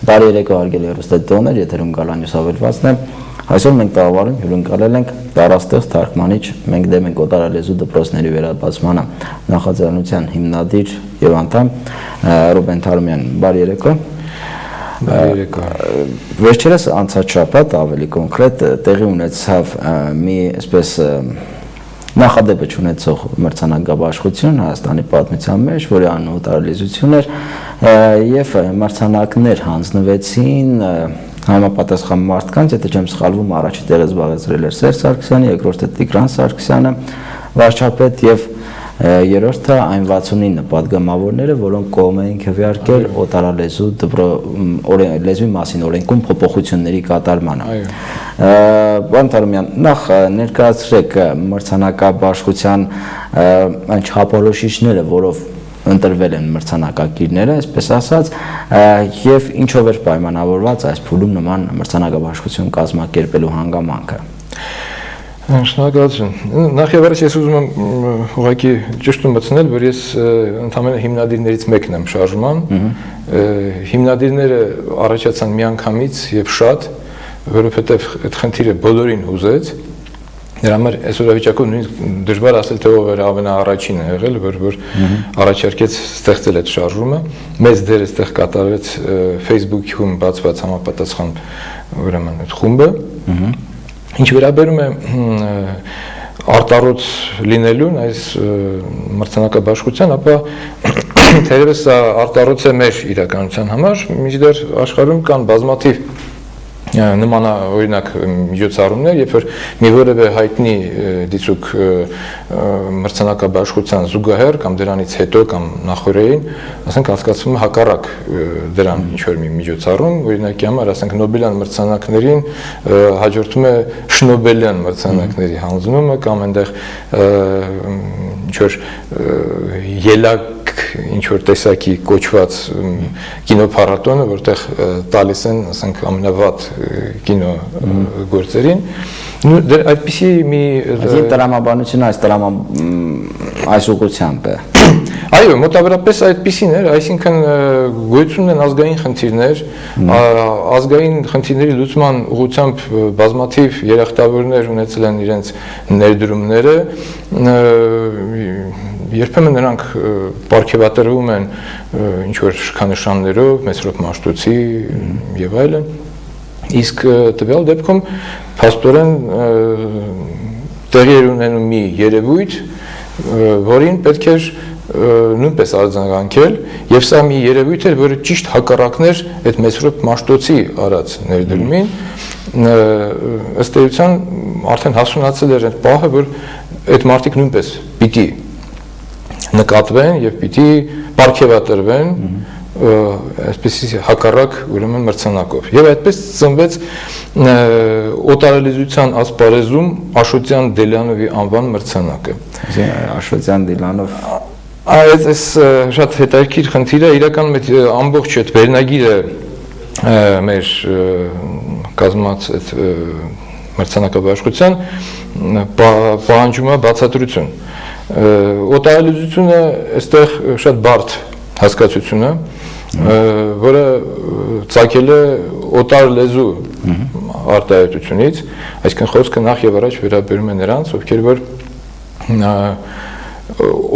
Բարի երեկո հարգելի հեռուստադիտողներ, եթերում Գալանյուս հավելվածն է։ Այսօր մենք տաղավարում հյուրընկալել ենք տարաստեղծ թարգմանիչ, մենք դեմ ենք օտարալեզու դպրոցների վերաբացմանը նախաձեռնության հիմնադիր եւ անդամ Ռուբեն Թարումյան։ Բարի երեկո։ Բարի երեկո։ Վերջերս անցած շաբաթ ավելի կոնկրետ տեղի ունեցավ մի այսպես նախադեպը չունեցող մրցանակաբաշխություն Հայաստանի պատմության մեջ, որի անունը օտարալեզություն էր, եւ մրցանակներ հանձնվեցին համապատասխան մարդկանց, եթե չեմ սխալվում, առաջի տեղը զբաղեցրել էր Սերժ Սարգսյանը, երկրորդը Տիգրան Սարգսյանը, վարչապետ, եւ երրորդը այն 69 պատգամավորները, որոնք կողմ էին քվեարկել օտարալեզու լեզվի մասին օրենքում փոփոխությունների կատարմանը։ Պարոն Թարումյան, նախ ներկայացրեք մրցանակաբաշխության այն չափորոշիչները, որով ընտրվել են մրցանակակիրները, այսպես ասած, եւ ինչով էր պայմանավորված այս փուլում նման մրցանակաբաշխություն կազմակերպելու հանգամանքը։ Շնորհակալություն։ Նախ եւ առաջ ես ուզում եմ ուղղակի ճշտում մտցնել, որ ես ընդհանրապես հիմնադիրներից մեկն եմ շարժման։ Հիմնադիրները առաջացան միանգամից եւ շատ, որովհետեւ այդ խնդիրը բոլորին հուզեց։ Դրա համար այսօր վիճակում նույնիսկ դժվար ասել թե ով էր ամենաառաջինը եղել, որ առաջարկեց ստեղծել այդ շարժումը։ Մեծ դեր այստեղ կատարվեց Facebook-ում բացված համապատասխան ուրեմն այդ խումբը։ Ինչ վերաբերում է արտառոց լինելուն այս մրցանակաբաշխության, ապա թերևս արտառոց է մեր իրականության համար, մինչդեռ աշխարհում կան բազմաթիվ նմանօրինակ միջոցառումներ, երբ որ մի որևէ հայտնի դիցուկ մրցանակաբաշխության զուգահեռ կամ դրանից հետո կամ նախորդին, ասենք հասկացվում է հակառակ դրան ինչ որ մի միջոցառում, օրինակի համար, ասենք Նոբելյան մրցանակներին հաջորդում է Շնոբելյան մրցանակների հանձնումը կամ այնտեղ ինչ որ ելակ ինչ որ տեսակի կոչված կինոփառատոնը, որտեղ տալիս են, ասենք, ամենավատ կինո գործերին, այդպիսի մի տրամաբանությունը այս ուղղությամբ է։ Այո, մոտավորապես այդպիսին էր, այսինքն գոյություն են ազգային խնդիրներ, ազգային խնդիրների լուծման ուղղությամբ բազմաթիվ երախտավորներ ունեցել են իրենց ներդրումները, երբեմն նրանք պարգևատրվում են ինչ-որ շքանշաններով, Մեսրոպ Մաշտոցի եւ այլն, իսկ տվյալ դեպքում փաստորեն տեղի էր ունենում մի երևույթ, որին պետք էր նույնպես արձագանքել, եւ սա մի երևույթ էր, որը ճիշտ հակառակն էր այդ Մեսրոպ Մաշտոցի արած ներդրումին, ըստ էության արդեն հասունացել էր այդ պահը, որ այդ մարդիկ նույնպես պիտի նկատվեն եւ պիտի պարգևատրվեն այսպես հակառակ ուրեմն մրցանակով։ Եվ այդպես ծնվեց օտարալեզության ասպարեզում Աշոտյան Դելյանովի անվան մրցանակը։ Աշոտյան Դելյանով այս շատ հետաքրքիր խնդիր է, իրականում այդ ամբողջ այդ վերնագիրը մեր կազմած այդ մրցանակաբաշխության պահանջում է բացատրություն։ Օտարալեզությունը այստեղ շատ բարդ հասկացություն է, որը ծագել է օտար լեզու արտահայտությունից, այսինքն խոսքը նախ եւ առաջ վերաբերում է նրանց, ովքեր որ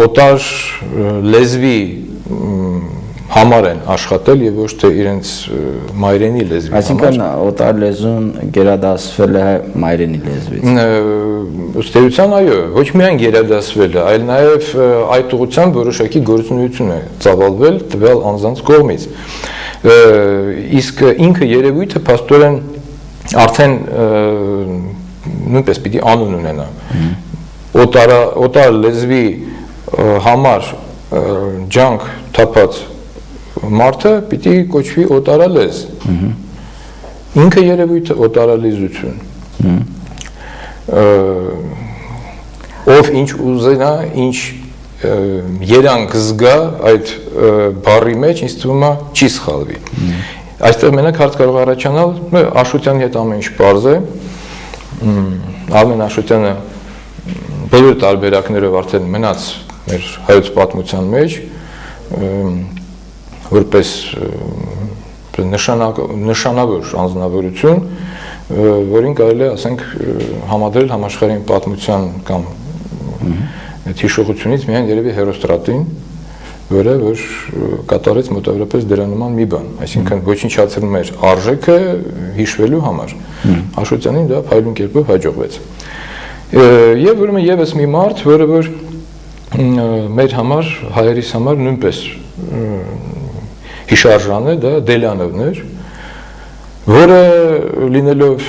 օտար լեզվի համար են աշխատել եւ ոչ թե իրենց մայրենի լեզվի համար։ Այսինքն օտար լեզուն գերադասվել է մայրենի լեզվից։ Ըստ էության այո, ոչ միայն գերադասվել է, այլ նաեւ այդ ուղղությամբ որոշակի գործունեություն է ծավալվել տվյալ անձանց կողմից։ Իսկ ինքը երևույթը փաստորեն արդեն նույնպես պիտի անուն ունենա։ Օտար լեզվի համար ջանք թափած մարդը պիտի կոչվի օտարալեզ։ Ինքը երևույթը օտարալեզություն։ Ով ինչ ուզենա, ինչ երանք զգա այդ բառի մեջ, ինձ թվում է չի սխալվի։ Այստեղ մենակ հարց կարող առաջանալ, Աշոտյանի հետ ամեն ինչ պարզ է, Արմեն Աշոտյանը բոլոր տարբերակներով արդեն մնաց մեր հայոց պատմության մեջ, որպես նշանավոր անձնավորություն, որին կարելի է ասենք համադրել համաշխարհային պատմության կամ հիշողությունից միայն երևի Հերոստրատին, որը որ կատարեց մոտավորապես դրա նման մի բան, այսինքն ոչնչացրում էր արժեքը հիշվելու համար։ Աշոտյանին դա փայլուն կերպով հաջողվեց։ Եվ ուրեմն եւս մի մարդ, որը որ մեր համար, հայերիս համար նույնպես հիշարժան է, դա Դելյանովն էր, որը լինելով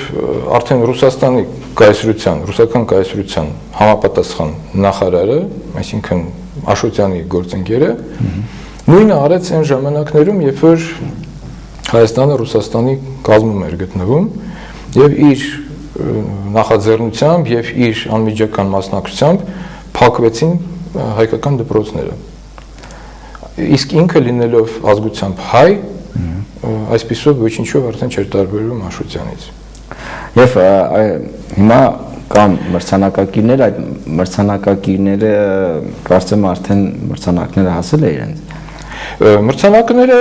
արդեն Ռուսաստանի կայսրության, ռուսական կայսրության համապատասխան նախարարը, այսինքն Աշոտյանի գործընկերը, նույնը արեց այն ժամանակներում, երբ որ Հայաստանը Ռուսաստանի կազմում էր գտնվում եւ իր նախաձեռնությամբ եւ իր անմիջական մասնակցությամբ փակվեցին հայկական դպրոցները։ Իսկ ինքը լինելով ազգությամբ հայ, այսպիսով ոչինչով արդեն չէր տարբերվում Աշոտյանից։ Եվ հիմա կամ մրցանակակիրներ, այդ մրցանակակիրները կարծեմ արդեն մրցանակները հասել է իրենց։ Մրցանակները,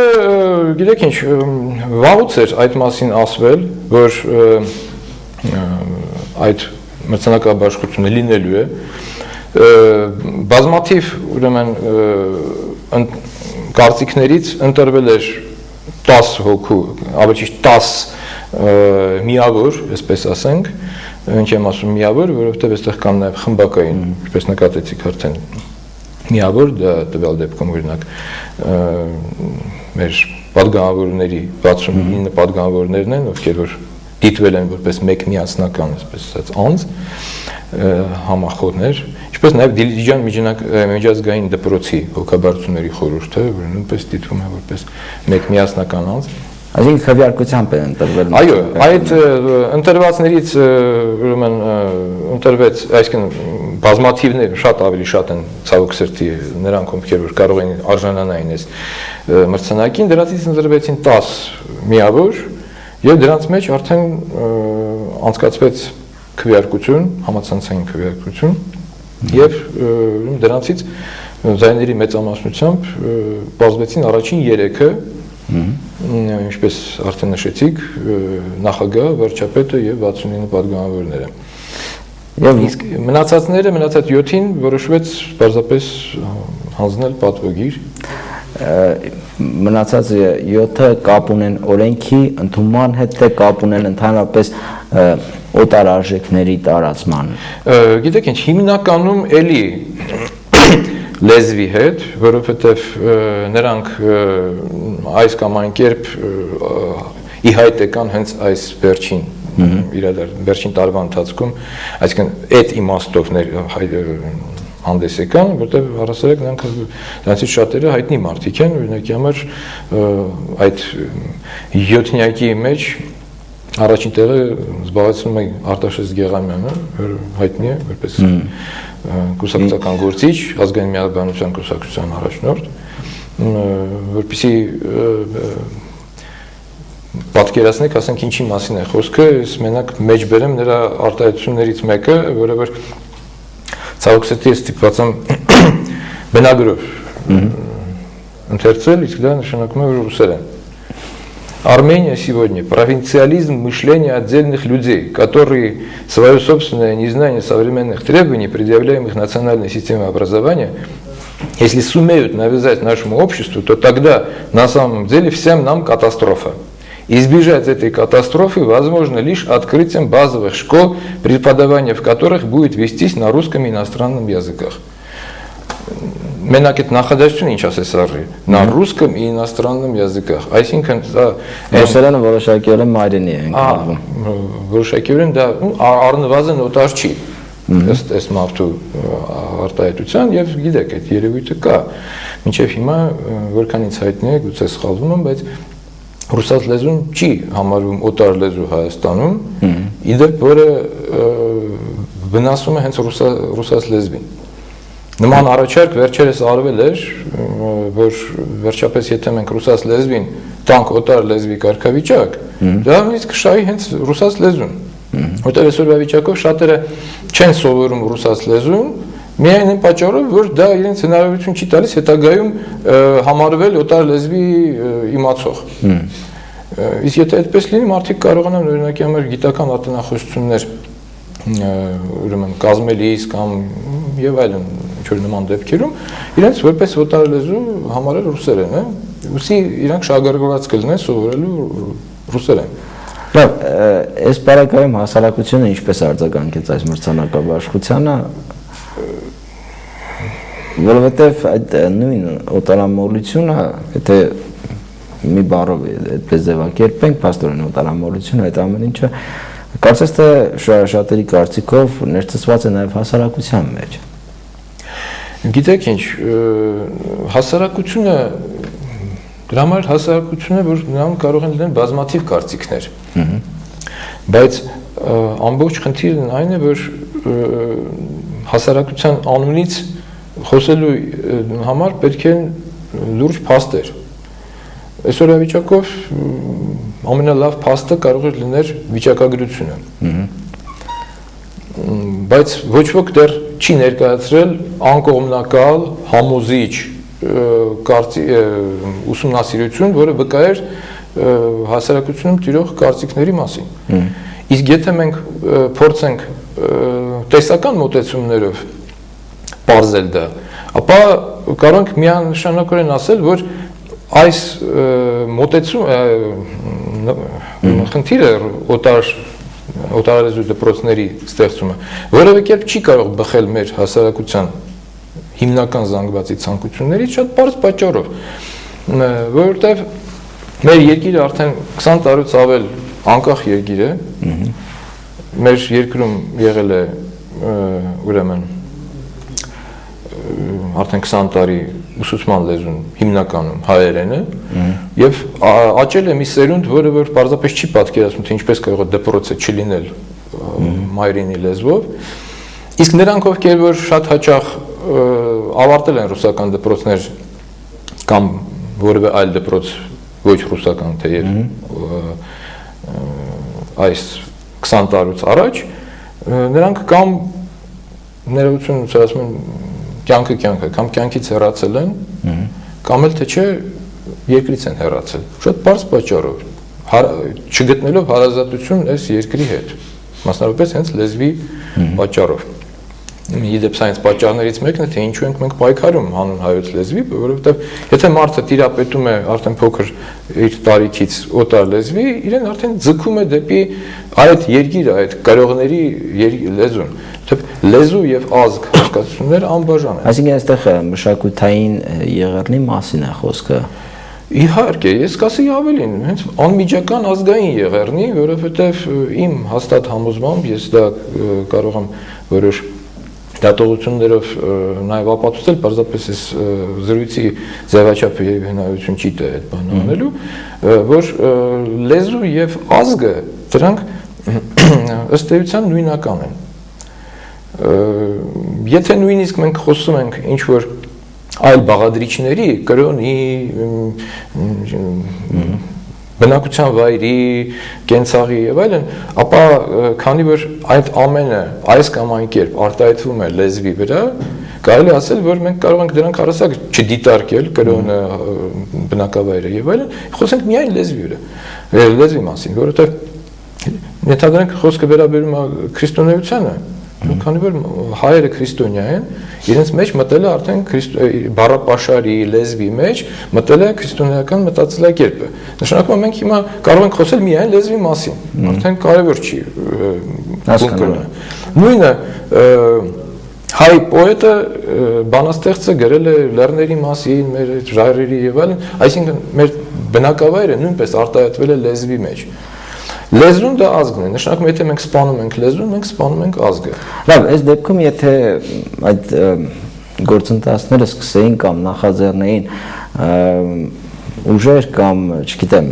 գիտեք ինչ, վաղուց էր այդ մասին ասվել, որ այդ մրցանակաբաշխությունը լինելու է, բազմաթիվ ուրեմն կարծիքներից ընտրվել էր 10 հոգու, ավելի ճիշտ 10 միավոր, այսպես ասենք, ինչ եմ ասում միավոր, որովհետև այստեղ կան նաև խմբակային, ինչպես նկատեցիք արդեն միավոր, դա տվյալ դեպքում օրինակ մեր պատգամավորների 69 պատգամավորներն են, ովքեր որ դիտվել են որպես մեկ միասնական, այսպես ասած, անձ, համախոհներ, ինչպես նաև Դիլիջան միջազգային դպրոցի հոգաբարձությունների խորհուրդը, որը նույնպես դիտվում է որպես մեկ միասնական անձ։ Այսինքն քվեարկությամբ են ընտրվել։ Այո, այդ ընտրվածներից ուրեմն ընտրվեց, այսինքն բազմաթիվներ շատ ավելի շատ են ցավոք սրտի նրանք, ովքեր որ կարող են արժանանային այս մրցանակին, դրանցից ընտրվեցին 10 միավոր եւ դրանց մեջ արդեն անցկացվեց քվեարկություն, համացանցային քվեարկություն եւ դրանցից ձայների մեծամասնությամբ բազվեցին առաջին 3-ը, ինչպես արդեն նշեցիք, նախագահ, վարչապետը եւ 69 պատգամավորները։ Եվ իսկ մնացած 7-ին որոշվեց պարզապես հանձնել պատվոգիր։ Մնացած 7-ը կապ ունեն օրենքի ընդունման հետ, թե կապ ունեն ընդհանրապես օտար արժեքների տարածման։ Գիտեք ինչ, հիմնականում էլի լեզվի հետ, որովհետև նրանք այս կամ այն կերպ ի հայտ եկան հենց այս վերջին տարվա ընթացքում, այսինքն այդ իմաստով հանդես եկան, որտեղ առասարակ նրանցից շատերը հայտնի մարդիկ են, օրինակի համար այդ 7-նյակի մեջ առաջին տեղը զբաղեցնում է Արտաշես Գեղամյանը, որ հայտնի է որպես կուսակցական գործիչ, ազգային միաբանության կուսակցության առաջնորդ, որպեսզի պատկերացնեք, ասենք ինչի մասին է խոսքը, ես մենակ մեջ բերեմ նրա արտահայտություններից մեկը, որը որ ցավոք սրտի ես ստիպված եմ բնագրով ընթերցել, իսկ դա նշանակում է որ ռուսերեն։ Армения сегодня провинциализм мышления отдельных людей, которые свое собственное незнание современных требований, предъявляемых национальной системой образования, если сумеют навязать нашему обществу, то тогда на самом деле всем нам катастрофа. Избежать этой катастрофы возможно лишь открытием базовых школ, преподавание в которых будет вестись на русском и иностранном языках. Մենակ այդ նախադասությունը ինչ ասես արի, на русском и иностранном языках, այսինքն դա ռուսերենը որոշակիորեն մայրենի է ընկալվում։ Որոշակիորեն դա առնվազն օտար չի, ըստ այս մարդու արտահայտության, եւ գիտեք, այդ երևույթը կա։ Մինչեւ հիմա որքան ինձ հայտնի է, գուցե սխալվում եմ, բայց ռուսաց լեզուն չի համարվում օտար լեզու Հայաստանում, իդեպ որը վնասում է հենց ռուսաց լեզվին։ Նման առաջարկ վերջերս արվել էր, որ վերջապես եթե մենք ռուսաց լեզվին տանք օտար լեզվի կարգավիճակ, դա նույնիսկ շահի հենց ռուսաց լեզուն։ Որտեղ այսօրվա վիճակով շատերը չեն սովորում ռուսաց լեզուն, միայն այն պատճառով, որ դա իրենց հնարավորություն չի տալիս հետագայում համարվել օտար լեզվի իմացող։ Իսկ եթե այդպես լինի, մարդիկ կարողանան օրինակի համար գիտական ատենախոսություններ ուրեմն կազմելիս կամ եւ այլն ինչ-որ նման դեպքերում իրենց որպես օտարալեզու համարել ռուսերեն, ուսի իրանք շահագրգռված կլինեն սովորելու ռուսերեն։ Լավ, այս բարակայում հասարակությունը ինչպես արձագանքեց այս մրցանակաբաշխությանը, որովհետև այդ նույն օտարամոլությունը, եթե մի բառով այդպես ձևակերպենք, փաստորեն օտարամոլությունը այդ ամեն ինչը կարծես թե շատերի կարծիքով ներծծված է նաև հասարակության մեջ։ Գիտեք ինչ, հասարակությունը դրա համար հասարակությունը, որ նրանք կարող են լինել բազմաթիվ կարծիքներ։ Բայց ամբողջ խնդիրն այն է, որ հասարակության անունից խոսելու համար պետք է լուրջ փաստեր։ Այսօր վիճակով ամենալավ փաստը կարող է լինել վիճակագրությունը։ Բայց ոչ ոք դեռ չի ներկայացրել անկողմնակալ, համոզիչ ուսումնասիրություն, որը վկայեր հասարակությունում տիրող կարծիքների մասին։ Իսկ եթե մենք փորձենք տեսական մոտեցումներով պարզել դա, ապա կարող ենք միանշանակորեն ասել, որ այս խնդիրը օտարալեզու դպրոցների ստեղծումը որևէ կերպ չի կարող բխել մեր հասարակության հիմնական զանգվածի ցանկություններից շատ պարզ պատճառով, որովհետև մեր երկիրը արդեն 20 տարուց ավել անկախ երկիր է, մեր երկրում եղել է ուրեմն արդեն 20 տարի ուսուցման լեզուն հիմնականում հայերենը եւ աճել է մի սերունդ, որը որ պարզապես չի պատկերացնում, թե ինչպես կարող է դպրոցը չլինել մայրենի լեզվով, իսկ նրանք ովքեր որ շատ հաճախ ավարտել են ռուսական դպրոցներ կամ որևէ այլ դպրոց ոչ ռուսական, թեև այս 20 տարուց առաջ նրանք կամ ներողություն ասում են կյանքը կամ կյանքից հեռացել են, կամ էլ թե չէ երկրից են հեռացել։ Շատ պարզ պատճառով, չգտնելով հարազատություն այս երկրի հետ, մասնավորապես հենց լեզվի պատճառով։ Իդեպ սա հենց պատճառներից մեկն է, թե ինչու ենք մենք պայքարում հանուն հայոց լեզվի, որովհետև եթե մարդը տիրապետում է արդեն փոքր իր տարիքից օտար լեզվի, իրեն արդեն ձգում է դեպի այդ երկիրը, այդ կարողների լեզուն։ Լեզու եւ ազգ հասկացությունները անբաժան են։ Այսինքն այստեղ մշակութային եղեռնի մասին է խոսքը։ Իհարկե, ես կասեի ավելին, հենց անմիջական ազգային եղեռնի, որովհետեւ իմ հաստատ համոզմամբ ես դա կարող եմ որոշ դատողություններով նաև ապացուցել, պարզապես այս զրույցի ձևաչափը եւ հնարավորություն չի տա այդ բանը անելու, որ լեզու եւ ազգը դրանք ըստ էության նույնական են։ Եթե նույնիսկ մենք խոսում ենք ինչ-որ այլ բաղադրիչների, կրոնի, բնակության վայրի, կենցաղի եւ այլն, ապա քանի որ այդ ամենը այս կամ այն կերպ արտահայտվում է լեզվի վրա, կարելի ասել, որ մենք կարող ենք դրանք առասակ չդիտարկել կրոնը, բնակավայրը եւ այլն, խոսենք միայն լեզվի վրա, լեզվի մասին, որովհետեւ ներդրենք խոսքը վերաբերում է քրիստոնեությանը, քանի որ հայերը քրիստոնյա են, իրենց մեջ մտել է արդեն բառապաշարի լեզվի մեջ մտել է քրիստոնեական մտածելակերպը։ Նշանակում է մենք հիմա կարող ենք խոսել միայն լեզվի մասին, արդեն կարևոր չի կրոնը։ Նույնը հայ պոետը բանաստեղծը գրել է լեռների մասին, մեր ժայռերի եւ այլն, այսինքն մեր բնակավայրը նույնպես արտահայտվել է լեզվի մեջ։ Լեզուն դա ազգն է, նշանակում եթե մենք սպանում ենք լեզուն, մենք սպանում ենք ազգը։ Լավ, այս դեպքում եթե այդ գործընթացները սկսեին կամ նախաձեռնեին ուժեր կամ, չգիտեմ,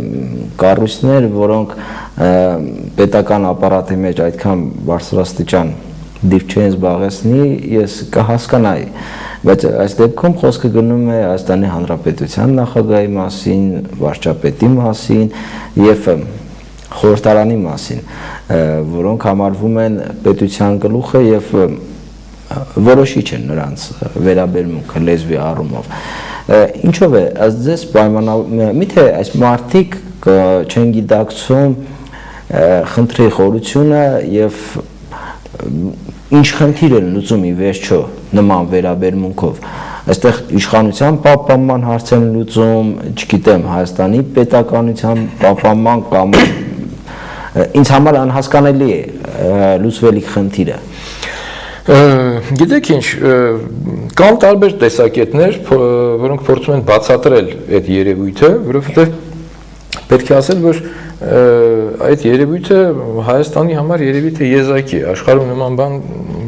կառույցներ, որոնք պետական ապարատի մեջ այդքան բարձրաստիճան դիպ չեն զբաղեցնի, ես կհասկանայի, բայց այս դեպքում խոսքը գնում է Հայաստանի Հանրապետության նախագահի մասին, վարչապետի մասին եւ խորհրդարանի մասին, որոնք համարվում են պետության գլուխը եւ որոշիչ են նրանց վերաբերմունքը լեզվի առումով։ Ինչով է, ըստ ձեզ պայմանավորվում, միթե այս մարդիկ չեն գիտակցում խնդրի խորությունը եւ ինչ խնդիր են լուծում ի վերջո նման վերաբերմունքով այստեղ իշխանության պահպանման հարց են լուծում չգիտեմ Հայաստանի պետականության պահպանման կամ ինձ համար անհասկանալի է լուծվելիք խնդիրը Գիտեք ինչ, կան տարբեր տեսակետներ, որոնք փորձում են բացատրել այդ երևույթը, որովհետև պետք է ասել, որ այդ երևույթը Հայաստանի համար երևի թե եզակի է, աշխարհում նման բան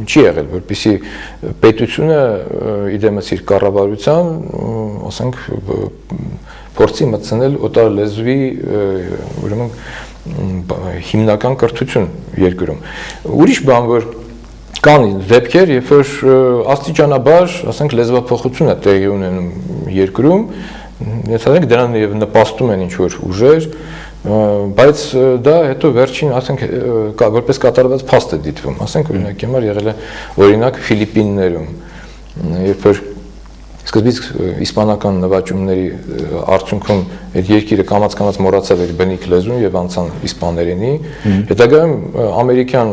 չի եղել, որպեսզի պետությունը իդեմս իր կառավարության, ասենք, փորձի մտցնել օտար լեզվի, ուրեմն հիմնական կրթություն երկրում։ Ուրիշ բան, որ կան դեպքեր, երբ որ աստիճանաբար, ասենք, լեզվափոխություն է տեղի ունենում երկրում, ենթադրենք դրան եւ նպաստում են ինչ-որ ուժեր, բայց դա հետո վերջին, ասենք, որպես կատարված փաստ է դիտվում, ասենք, օրինակ համար եղել է օրինակ Ֆիլիպիններում, երբ որ սկզբից իսպանական նվաճումների արդյունքում այդ երկիրը կամաց-կամաց մոռացավ իր բնիկ լեզուն եւ անցան իսպաներենի, հետագայում ամերիկյան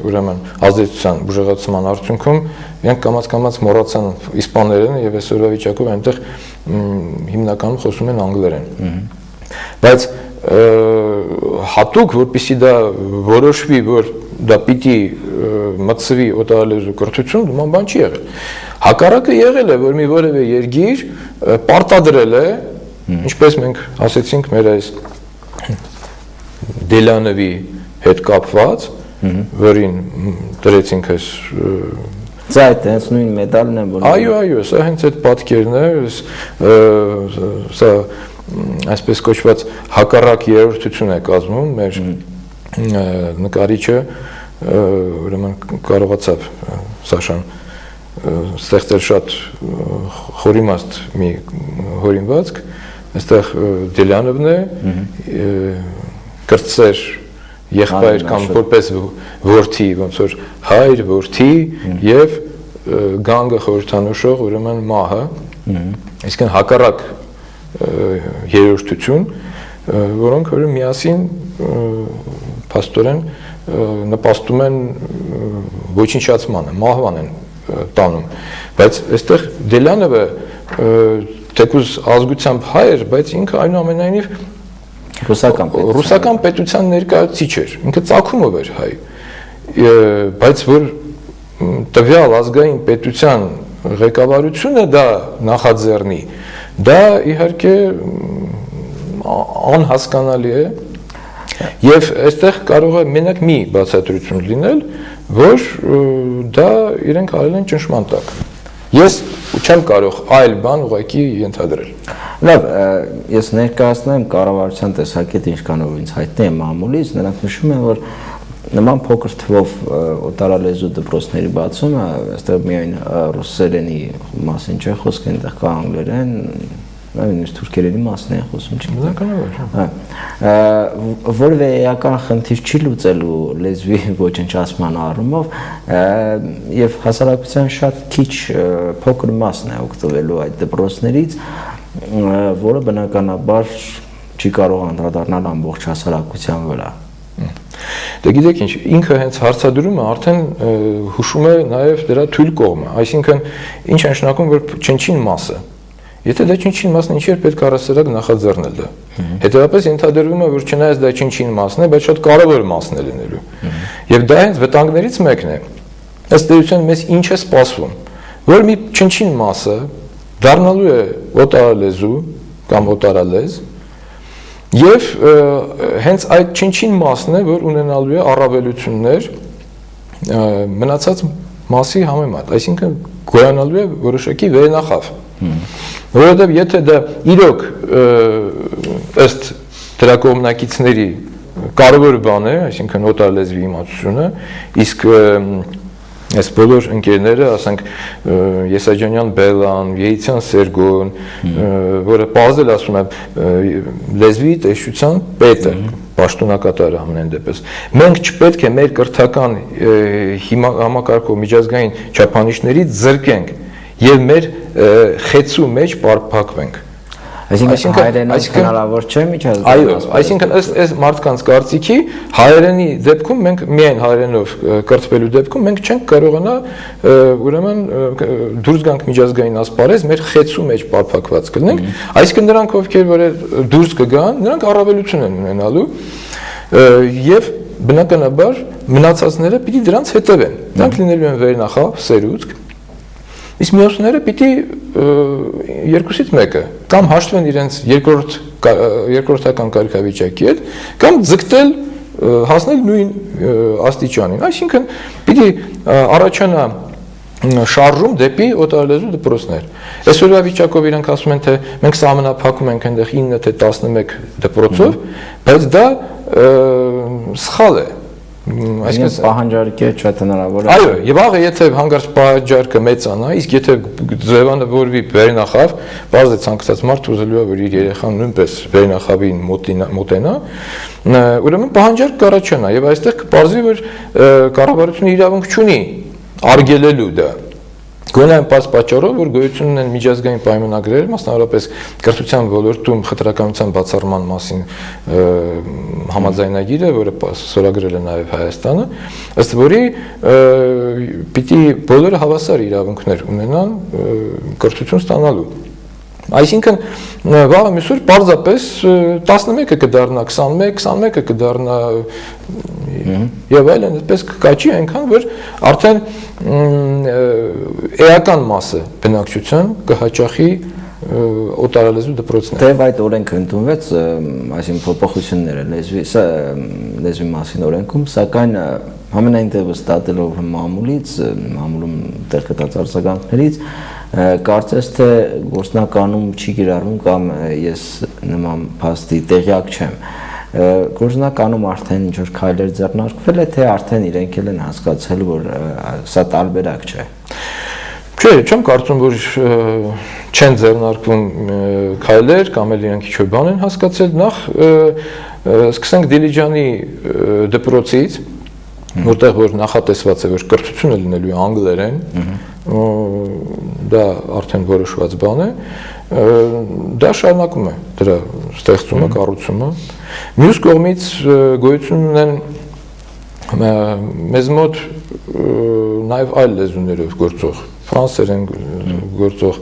ուրեմն ազդեցության ուժեղացման արդյունքում իրենք կամաց-կամաց մոռացան իսպաներենը եւ այսօրվա վիճակով այնտեղ հիմնականում խոսում են անգլերեն։ Բայց հատուկ որպեսզի դա որոշվի, որ դա պիտի մտցվի օտարալեզու կրթություն, նման բան չի եղել։ Հակառակը եղել է, որ մի որևէ երկիր պարտադրել է, ինչպես մենք ասեցինք մեր այս Դելանովի հետ կապված, որին դրեցինք այս Սա հենց նույն մեդալն է, որ Այո, սա հենց այդ պատկերն է, սա այսպես կոչված հակառակ երրորդություն է կազմում մեր նկարիչը ուրեմն կարողացավ Սաշան ստեղծել շատ խորիմաստ մի հորինվածք, այստեղ Դելանովն է կրտսեր եղբայր կամ որպես որդի, ոնց որ հայր, որդի եւ գանգը խորհրդանշող ուրեմն մահը, այսինքն հակառակ երրորդություն, որոնք որ միասին փաստորեն նպաստում են ոչնչացմանը, մահվան են տանում, բայց այստեղ Դելանովը թեկուզ ազգությամբ հայ էր, բայց ինքը այնուամենայնիվ ռուսական պետության ներկայացուցիչ էր, ինքը ծագումով էր հայ, բայց որ տվյալ ազգային պետության ղեկավարությունը դա նախաձեռնի, դա իհարկե անհասկանալի է եւ այստեղ կարող է մենակ մի բացատրություն լինել, որ դա իրենք արել են ճնշման տակ։ Ես չեմ կարող այլ բան ուղղակի ենթադրել։ Լավ, ես ներկայացնեմ կառավարության տեսակետը ինչքանով ինձ հայտնի է մամուլից, նրանք նշում են, որ նման փոքր թվով օտարալեզու դպրոցների բացումը, այստեղ միայն ռուսերենի մասին չէ խոսք, այնտեղ կա անգլերեն, նույնիսկ թուրքերենի մասն է խոսում, չի։ Բնականաբար։ Որևէ էական խնդիր չի լուծելու լեզվի ոչնչացման առումով, եւ հասարակության շատ քիչ փոքր մասն է օգտվելու այդ դպրոցներից, որը բնականաբար չի կարող անդրադառնալ ամբողջ հասարակության վրա։ Դե գիտեք ինչ, ինքը հենց հարցադրումը արդեն հուշում է նաև դրա թույլ կողմը, այսինքն ինչ է նշանակում, որ չնչին մասը, եթե դա չնչին մասն ինչեր պետք է առասարակ նախաձեռնել դա, հետևաբար ենթադրվում է, որ չնայած դա չնչին մասն է, բայց շատ կարևոր մասն է լինելու, եւ դա հենց վտանգներից մեկն է, ըստ էության մեզ ինչ է սպասվում, որ մի չնչին մասը դառնալու է օտարալեզու կամ օտարալեզ, Եվ հենց այդ չնչին մասն է, որ ունենալու է առավելություններ մնացած մասի համեմատ, այսինքն գոյանալու է որոշակի վերնախավ, որովհետև եթե դա իրոք ըստ դրա կողմնակիցների կարևոր բան է, այսինքն օտարալեզվի իմացությունը, իսկ այս բոլոր ընկերները, ասենք Եսաջանյան Բելան, Եհիցյան Սերգոն, որը պարզել ասում է լեզվի տեսչության պետը, պաշտոնակատարը ամեն դեպս։ Մենք չպետք է մեր կրթական համակարգով միջազգային չափանիշներից զրկենք եւ մեր խեցու մեջ պարփակվենք։ Այսինքն հայերենով հնարավոր չէ միջազգային։ Այո, այսինքն այս մարդկանց կարծիքի հայերենի դեպքում մենք միայն հայերենով կրթվելու դեպքում մենք չենք կարողանա ուրեմն դուրս գանք միջազգային ասպարեզ, մեր խեցու մեջ պարփակված կլինենք, այսինքն նրանք ովքեր որ դուրս կգան, նրանք առավելություն են ունենալու եւ բնականաբար մնացածները պիտի դրանց հետևեն։ Նրանք լինելու են վերնախավ, սերուցք, իսկ մյուսները պիտի երկուսից մեկը կամ հաշտվեն իրենց երկրորդական կարգավիճակի հետ, կամ ձգտել հասնել նույն աստիճանին։ Այսինքն պիտի առաջանա շարժում դեպի օտարալեզու դպրոցներ։ Այսօրվա վիճակով իրենք ասում են, թե մենք սահմանափակում ենք այնտեղ 9 թե 11 դպրոցով, բայց դա սխալ է։ Այսինքն պահանջարկը շատ հնարավոր է։ Այո, եւ աղը եթե հանգարց պահանջարկը մեծանա, իսկ եթե ձևավորվի վերնախավ, բարձր ցանկացած մարդ ուզելու է որ իր երեխան նույնպես վերնախավին մոտենա, ուրեմն պահանջարկ կառաջանա եւ այստեղ կպարզվի որ կառավարությունը իրավունք չունի արգելելու դա։ Գոնե այն պատճառով, որ գոյություն ունեն միջազգային պայմանագրեր, մասնավորապես կրթության ոլորտում խտրականության բացառման մասին համաձայնագիրը, որը ստորագրել է նաև Հայաստանը, ըստ որի պիտի բոլորը հավասար իրավունքներ ունենան կրթություն ստանալու։ Այսինքն վաղը միսուր պարզապես 11-ը կդառնա 21, 21-ը կդառնա եւ այլն, այդպես կկաչի այնքան, որ արդեն էական մասը բնակչության կհաճախի օտարալեզու դպրոցներ։ Թեև այդ օրենքը ընդունվեց, այսինքն փոփոխությունները լեզվի մասին օրենքում, սակայն համենայն դեպս ստատելով մամուլում տեղ գտած արձագանքներից կարծես թե գործնականում չի կիրառվում կամ ես նման փաստի տեղյակ չեմ։ Գործնականում արդեն ինչ որ քայլեր ձեռնարկվել է, թե արդեն իրենք են հասկացել, որ սա տարբերակ չէ։ Չէ, չեմ կարծում, որ չեն ձեռնարկվում քայլեր կամ էլ իրենք ինչ-որ բան են հասկացել, նախ սկսենք Դիլիջանի դպրոցից, որտեղ որ նախատեսված է, որ կրթությունը լինելու է անգլերեն, դա արդեն որոշված բան է, դա շարունակում է դրա ստեղծումը, կառուցումը։ Մյուս կողմից գոյություն ունեն մեզ մոտ նաև այլ լեզուներով գործող, ֆրանսերեն գործող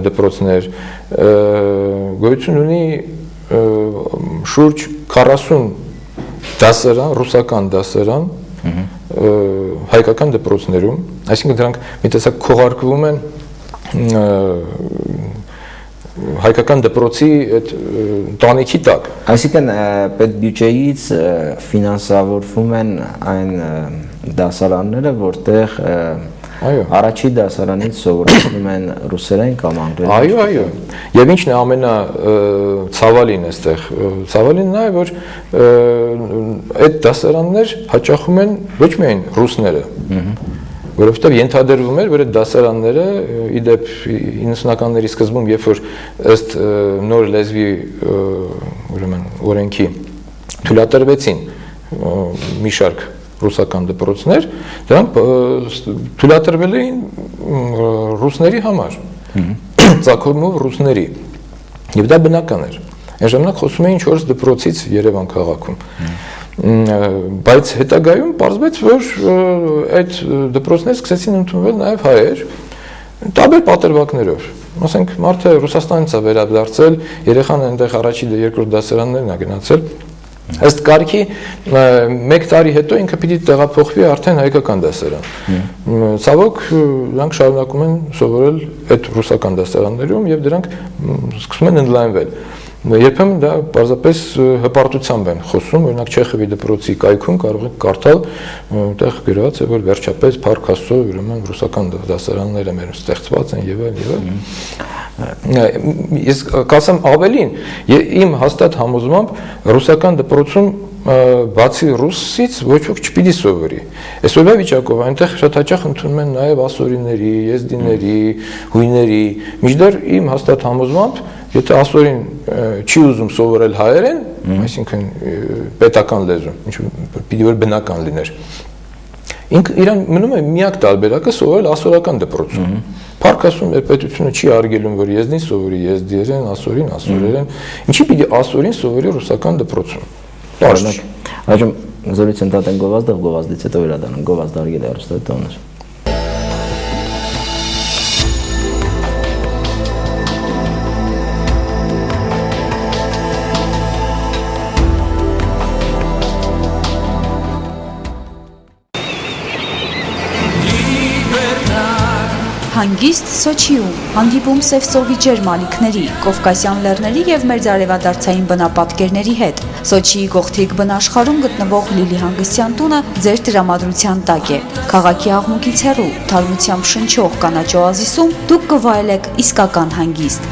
դպրոցներ, գոյություն ունի շուրջ 40 դասարան, ռուսական դասարան, հայկական դպրոցներում, այսինքն դրանք մի տեսակ քողարկվում են հայկական դպրոցի այդ տանիքի տակ։ Այսինքն պետբյուջեից ֆինանսավորվում են այն դասարանները, որտեղ առաջի դասարանից սովորեցնում են ռուսերեն կամ անգլերեն։ Այո։ Եվ ինչն է ամենացավալին այստեղ։ Ցավալին նա է, որ այդ դասարաններ հաճախում են ոչ միայն ռուսները, որովհետև ենթադրվում էր, որ այդ դասարանները իդեպ 90-ականների սկզբում, երբ որ ըստ նոր լեզվի ուրեմն օրենքի թույլատրվեցին մի շարք ռուսական դպրոցներ, դրանք թույլատրվել էին ռուսների համար, ծագումով ռուսների, եւ դա բնական էր։ Այն ժամանակ խոսում էին 4 դպրոցից Երևան քաղաքում, բայց հետագայում պարզվեց, որ այդ դպրոցներ սկսեցին ընդունվել նաեւ հայեր, տարբեր պատրվակներով։ Ասենք մարդը Ռուսաստանից է վերադարձել, երեխան այնտեղ առաջի երկրորդ դասարաններն է գնացել, ըստ կարգի 1 տարի հետո ինքը պիտի տեղափոխվի արդեն հայկական դասարան։ Ցավոք նրանք շարունակում են սովորել այդ ռուսական դասարաններում եւ դրանք սկսում են ընդլայնվել։ Երբեմն դա պարզապես հպարտությամբ են խոսում, օրինակ Չեխովի դպրոցի կայքում կարող եք կարդալ, այնտեղ գրված է, որ վերջապես Փառք Աստծո, ուրեմն ռուսական դասարանները մեր ստեղծված են եւ այլն։ Ես կասեմ ավելին, իմ հաստատ համոզմամբ ռուսական դպրոցում բացի ռուսից ոչ ոք չպիտի սովորի։ Այսօրվա վիճակով այնտեղ շատ հաճախ ընդունում են նաև ասորիների, եզդիների, հույների, մինչդեռ իմ հաստատ համոզմամբ, եթե ասորին չի ուզում սովորել հայերեն, այսինքն պետական լեզու, ինչ պիտի որ բնական լիներ։ ինքը իրան մնում է միակ տարբերակը սովորել ասորական դպրոցում։ Փառք Աստծո, մեր պետությունը չի արգելում, որ եզնին սովորի եզդիերեն, ասորին ասորերեն, ինչի պիտի ասորին սովորի ռուսական դպրոցում։ Տարօրինակ։ Այժմ զրույցը ընդհատեն գովազդով, գովազդից հետո վերադառնանք գովազդ արգել հեռուստատիտողներ։ Հանգիստ Սոչիում, հանդիպում Սևծովի ջերմալիքների, Կովկասյան լեռների և մերձարևադարձային բնապատկերների հետ։ Սոչիի գողտրիկ բնաշխարհում գտնվող Լիլի հանգստյան տունը ձեր տրամադրության տակ է։ Քաղաքի աղմուկից հեռու, թարմությամբ շնչող կանաչ օազիսում դուք կվայելեք իսկական հանգիստ։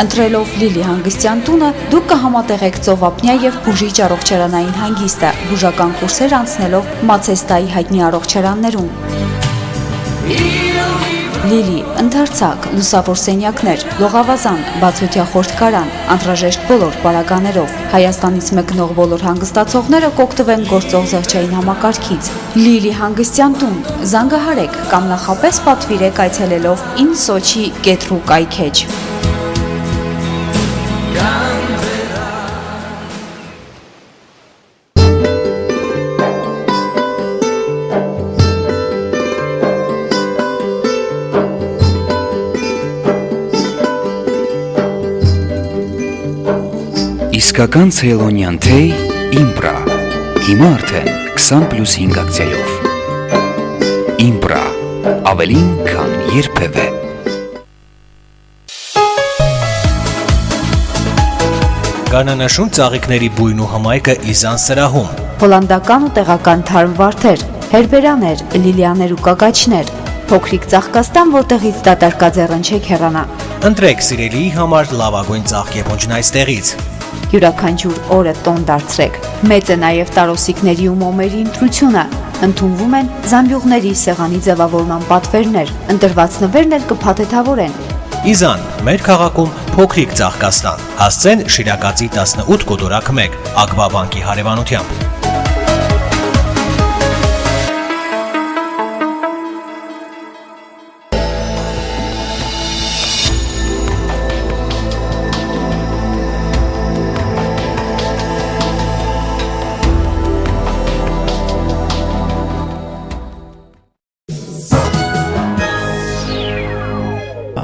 Ընտրելով Լիլի հանգստյան տունը, դուք կհամատեղեք ծովափնյա և բուժիչ առողջարանային հանգիստը, բուժական կուրսեր անցնելով Մացեստայի հայտնի առողջարաններում։ Լիլի, ընդարձակ, լուսավոր սենյակներ, լողավազան, բացօթյա խորտկարան, անհրաժեշտ բոլոր պարագաներով։ Հայաստանից մեկնող բոլոր հանգստացողները կօգտվեն գործող զեղչային համակարգից։ Լիլի հանգստյան տուն, զանգահարեք կամ նախապես պատվիրեք այցելելով insochi.ru կայքեջ։ Իսկական ցեյլոնյան թեյ Իմպրա, հիմա արդեն 20+5 ակցիայով։ Իմպրա, ավելին քան երբևէ։ Կանանաշուն ծաղիկների բույն ու հմայքը Իզան սրահում։ Հոլանդական ու տեղական թարմ վարդեր, հերբերաներ, լիլիաներ ու կակաչներ, փոքրիկ ծաղկաստան, որտեղից դատարկաձեռն չեք հեռանա։ Ընտրեք սիրելիի համար լավագույն ծաղկեփոնջն այստեղից։ Յուրաքանչյուր օրը տոն դարձրեք։ Մեծ է նաև տարոսիկների ու մոմերի ընտրությունը։ Ընդունվում են զամբյուղների սեղանի ձևավորման պատվերներ, ընտրված նվերն էլ կփաթեթավորեն։ Իզան, մեր քաղաքում փոքրիկ ծաղկաստան։ Հասցեն Շիրակացի 18 կոտորակ 1, Ակվա բանկի հարևանությամբ։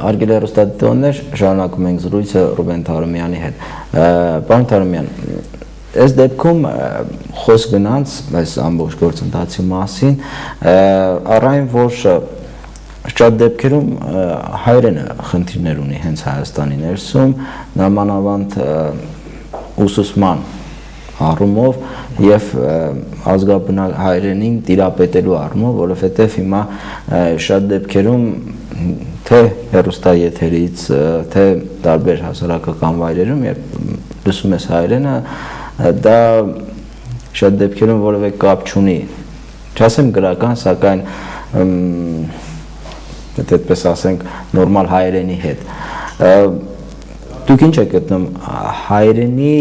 Արգել հեռուստադիտողներ, շարունակում ենք զրույցը Ռուբեն Թարոմյանի հետ։ Պարոն Թարոմյան, այս դեպքում խոսք գնաց այս ամբողջ գործընթացի մասին, առայն որ շատ դեպքերում հայրենը խնդիրներ ունի հենց Հայաստանի ներսում, նամանավանդ ուսուցման առումով եւ ազգաբնակ հայրենին տիրապետելու առումով, որովհետեւ հիմա շատ դեպքերում թե հեռուստաեթերից, թե տարբեր հասարակական վայրերում, երբ լսում ես հայրենը, դա շատ դեպքերում որևէ կապ չունի, չասեմ գրական, սակայն այդպես ասենք նորմալ հայրենի հետ։ Դուք ինչ եք գտնում հայրենի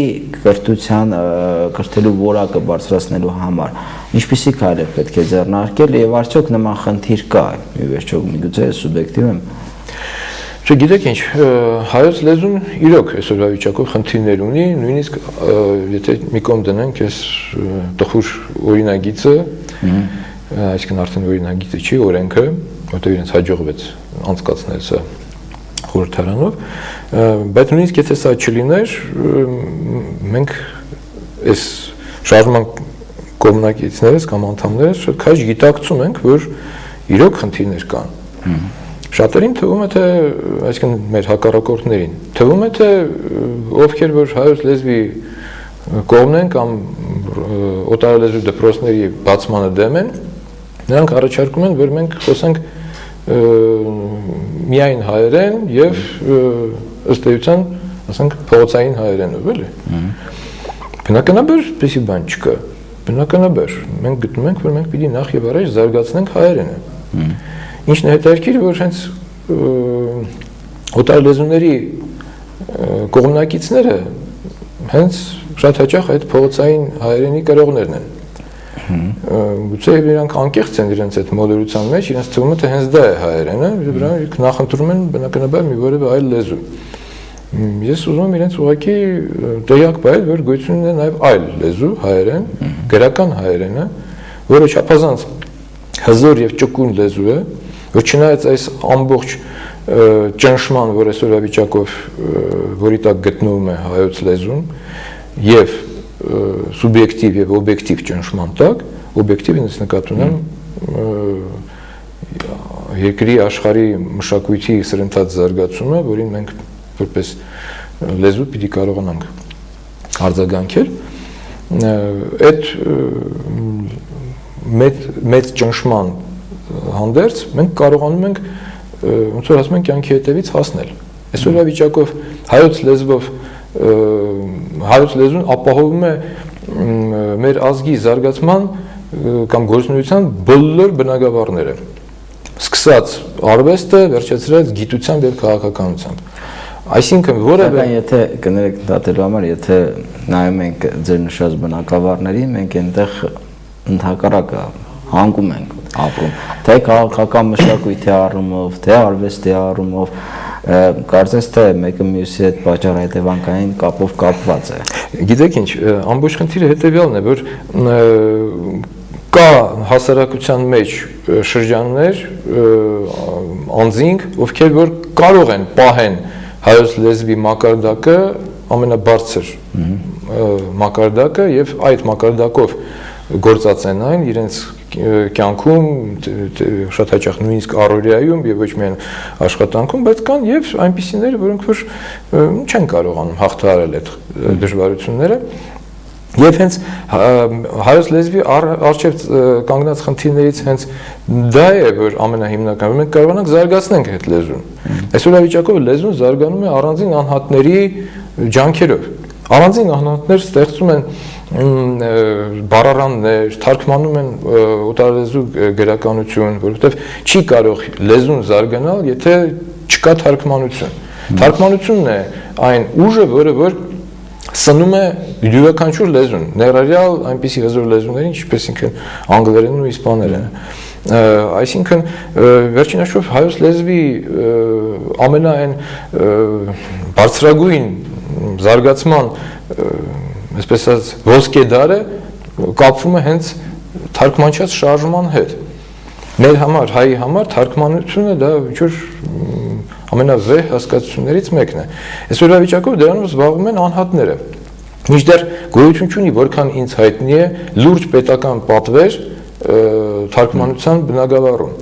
կրթելու որակը բարձրացնելու համար, ինչպիսի քայլեր պետք է ձեռնարկել եւ արդյոք նման խնդիր կա, ի վերջո միգուցե սուբյեկտիվ եմ։ Չգիտեք ինչ, հայոց լեզուն իրոք այսօրվա վիճակով խնդիրներ ունի, նույնիսկ եթե մի կողմ դնենք այս տխուր օրինագիծը, այսինքն արդեն օրինագիծը չի, օրենքը, որտեղ իրենց հաջողվեց անցկացնել սա խորհրդարանով, բայց նույնիսկ եթե սա չլիներ, մենք այս շարժման կողմնակիցներս կամ անդամներս շատ քաջ գիտակցում ենք, որ իրոք խնդիրներ կան։ Շատերին թվում է, թե այսինքն մեր հակառակորդներին, թվում է, թե ովքեր որ հայոց լեզվի կողմն են կամ օտարալեզու դպրոցների բացմանը դեմ են, նրանք առաջարկում են, որ մենք խոսենք միայն հայերեն եւ ըստ էության, ասենք, փողոցային հայերենով, էլի։ Բնականաբար այդպիսի բան չկա։ Բնականաբար մենք գտնում ենք, որ մենք պիտի նախ եւ առաջ զարգացնենք հայերենը։ Ինչն է հետաքրքիր, որ հենց օտարալեզուների կողմնակիցները հենց շատ հաճախ այդ փողոցային հայերենի կրողներն են։ գուցե իրանք անկեղծ են իրենց այդ մոդելության մեջ, իրենց թվում է թե հենց դա է հայերենը, դրանք նախընտրում են բնականաբար մի որևէ այլ լեզու։ Ես ուզում եմ իրենց ուղղակի տեղյակ բերել, որ գոյություն ունի նաև այլ լեզու, հայերեն, գրական հայերենը, որը չափազանց հզոր եւ ճկուն լեզու է, որ չնայած այս ամբողջ ճնշման, որ այսօրվա վիճակով որի տակ գտնվում է հայոց լեզուն, եւ սուբյեկտիվ եւ օբյեկտիվ ճնշման տակ, օբյեկտիվը ես նկատում եմ երկրի աշխարհի մշակույթի սրընթաց զարգացումը, որին մենք որպես լեզու պիտի կարողանանք արձագանքել, այդ մեծ ճնշման հանդերձ մենք կարողանում ենք ոնց որ ասում են կյանքի հետևից հասնել։ Այսօրվա վիճակով հայոց լեզուն ապահովում է մեր ազգի զարգացման կամ գործունեության բոլոր բնագավառները, սկսած արվեստը, վերջացրած գիտությամբ եւ քաղաքականությամբ։ Այսինքն որևէ եթե կներեք դատելու համար, եթե նայում ենք ձեր նշած բնակավարներին, մենք այնտեղ ընդհակառակը հանգում ենք ապրում, թե քաղաքական մշակույթի առումով, թե արվեստի առումով, կարծես թե մեկը մյուսի հետ պատճառահետևանքային կապով կապված է։ Գիտեք ինչ, ամբողջ խնդիրը հետևյալն է, որ կա հասարակության մեջ շրջաններ, անձինք, ովքեր որ կարող են պահեն հայոց լեզվի մակարդակը ամենաբարձր մակարդակը եւ այդ մակարդակով գործածեն այն իրենց կյանքում շատ հաճախ նույնիսկ առօրյայում եւ ոչ միայն աշխատանքում, բայց կան եւ այնպիսիներ, որոնք որ չեն կարողանում հաղթահարել այդ դժվարությունները եւ հենց հայոց լեզվի արժեվ կանգնած խնդիրներից հենց դա է, որ ամենահիմնականը մենք կարողանանք զարգացնենք այդ լեզուն։ Այսօրվա վիճակով լեզուն զարգանում է առանձին անհատների ջանքերով։ Առանձին անհատներ ստեղծում են բառարաններ, թարգմանում են օտարալեզու գրականություն, որովհետև չի կարող լեզուն զարգանալ, եթե չկա թարգմանություն։ Թարգմանությունն է այն ուժը, որը որ սնում է յուրաքանչյուր լեզուն, ներառյալ այնպիսի հզոր լեզուներին, ինչպես ինքն անգլերենն ու իսպաներենը։ Այսինքն վերջին հաշվով հայոց լեզվի ամենայն բարձրագույն զարգացման, այսպես ասած, ոսկե դարը կապվում է հենց թարգմանչած շարժման հետ։ Մեր համար, հայի համար թարգմանությունը դա ինչ-որ ամենավեհ հասկացություններից մեկն է։ Այսօրվա վիճակով դրանով զբաղվում են անհատները։ Մինչդեռ գոյություն չունի, որքան ինձ հայտնի է լուրջ պետական պատվեր թարգմանության բնագավառում։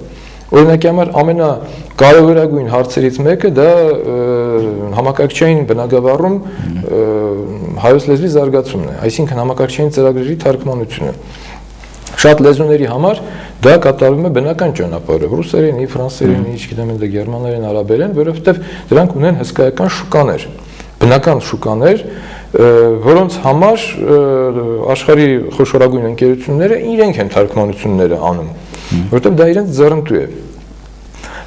Օրինակի համար ամենակարևորագույն հարցերից մեկը դա համակարգչային բնագավառում հայոց լեզվի զարգացումն է, այսինքն համակարգչային ծրագրերի թարգմանությունը։ Շատ լեզուների համար դա կատարվում է բնական ճանապարհով, ռուսերենի, ֆրանսերենի, չգիտեմ, գերմաներեն, արաբերեն, որովհետև դրանք ունեն հսկայական շուկաներ, բնական շուկաներ, որոնց համար աշխարհի խոշորագույն ընկերությունները իրենք են թարգմանությունները անում, որովհետև դա իրենց ձեռնտու է։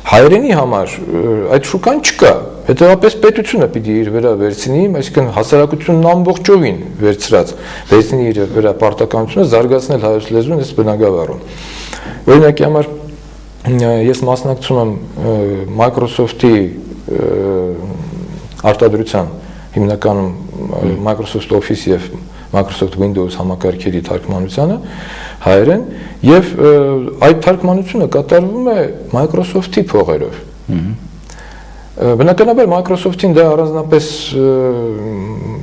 Հայերենի համար այդ շուկան չկա, հետևաբար պետությունը պիտի իր վրա վերցնի, այսինքն հասարակությունն ամբողջովին վերցնի իր վրա պարտականությունը զարգացնել հայոց լեզուն այս բնագավառում։ Օրինակի համար ես մասնակցում եմ Microsoft-ի արտադրության հիմնականում Microsoft Office եւ Microsoft Windows համակարգերի թարգմանությանը հայերեն եւ այդ թարգմանությունը կատարվում է Microsoft-ի փողերով։ Բնականաբար Microsoft-ին դա առանձնապես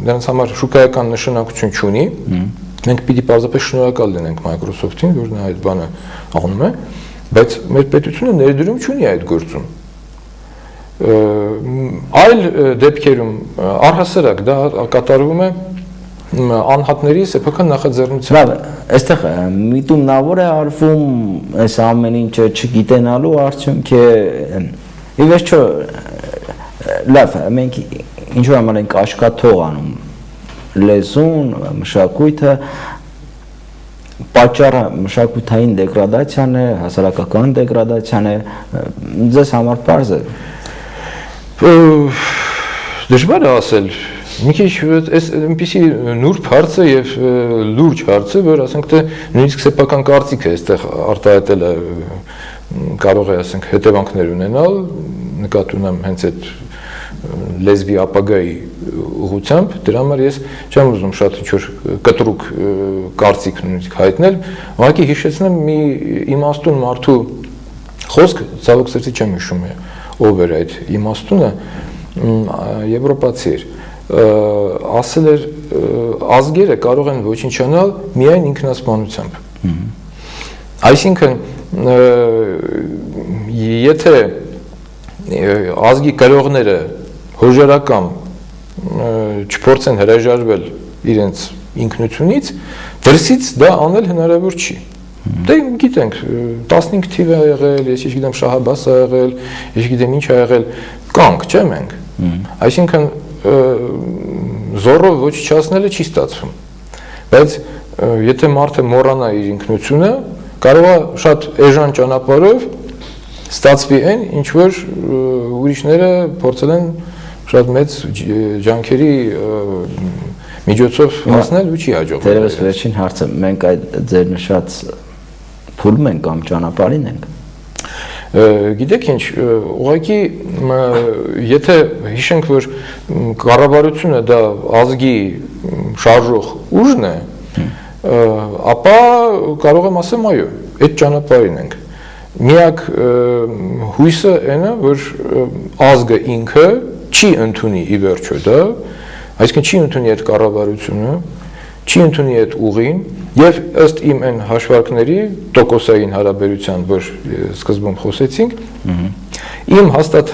դրանց համար շուկայական նշանակություն չունի։ Մենք պիտի պարզապես շնորհակալ լինենք Microsoft-ին, որ նա այդ բանը անում է, բայց մեր պետությունը ներդրում չունի այդ գործում։ Այլ դեպքերում առհասարակ դա կատարվում է անհատների սեփական նախաձեռնությամբ։ Լավ, այստեղ միտումնավոր է արվում այս ամեն ինչը չգիտենալու արդյունք է։ Ի վերջո լավ, մենք ինչ-որ համար ենք աշխատող անում լեզուն, մշակույթը, պատճառը մշակութային դեգրադացիան է, հասարակական դեգրադացիան է, ձեզ համար պարզ է։ Դժվար է ասել, Մի քիչ այս այնպիսի նուրբ հարց է եւ լուրջ հարց է, որ ասենք թե նույնիսկ սեփական կարծիքը այստեղ արտահայտելը կարող է ասենք հետևանքներ ունենալ, նկատի ունեմ հենց այդ լեզվի ապագայի ուղղությամբ, դրա համար ես չեմ ուզում շատ ինչ-որ կտրուկ կարծիք նույնիսկ հայտնել, ուղղակի հիշեցնեմ մի իմաստուն մարդու խոսք, ցավոք սրտի չեմ հիշում ով էր այդ իմաստունը, եվրոպացի էր, ասել էր ազգերը կարող են ոչնչանալ միայն ինքնասպանությամբ։ Այսինքն եթե ազգի կրողները հոժարակամ չփորձեն հրաժարվել իրենց ինքնությունից, դրսից դա անել հնարավոր չի։ Դե գիտենք 15 թիվ է եղել, ես չգիտեմ Շահաբաս է եղել, ես չգիտեմ ինչ է եղել, կանք չէ մենք։ Այսինքն զորով ոչնչացնելը չի ստացվում։ Բայց եթե մարդը մոռանա իր ինքնությունը, կարող է շատ էժան ճանապարհով ստացվի այն, ինչ որ ուրիշները փորձել են շատ մեծ ջանքերի միջոցով հասնել ու չի հաջողվել։ Դերևս վերջին հարցը, մենք այդ ձեր նշած փուլում ենք կամ ճանապարհին ենք։ Գիտեք ինչ, ուղղակի եթե հիշենք, որ կառավարությունը դա ազգի շարժող ուժն է, ապա կարող եմ ասեմ այո, այդ ճանապարհին ենք։ Միակ հույսը այն է, որ ազգը ինքը չի ընդունի ի վերջո դա, այսինքն չի ընդունի այդ կառավարությունը, չի ընդունի այդ ուղին եւ ըստ իմ այն հաշվարկների տոկոսային հարաբերության, որ սկզբում խոսեցինք, իմ հաստատ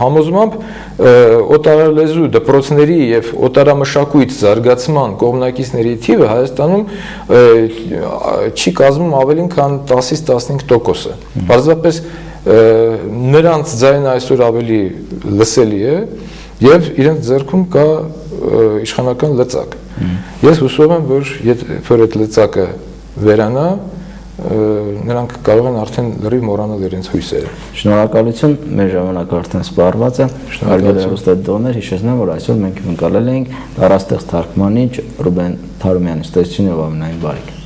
համոզմամբ օտարալեզու դպրոցների եւ օտարամշակույթ զարգացման կողմնակիցների թիվը Հայաստանում չի կազմում ավելին քան 10-ից 15%-ը։ Պարզապես նրանց ձայնը այսօր ավելի լսելի է եւ իրենց ձեռքում կա իշխանական լծակ։ Ես հուսով եմ, որ այդ լծակը վերանա, նրանք կարող են արդեն լրիվ մոռանալ իրենց հույսերը։ Շնորհակալություն, մեր ժամանակը արդեն սպառված է։ Հարգելի հեռուստադիտողներ, հիշեցնեմ, որ այսօր մենք ընկալել էինք դարաստեղծ թարգմանիչ Ռուբեն Թարումյանի ստեղծությունով ամենայն բարիք։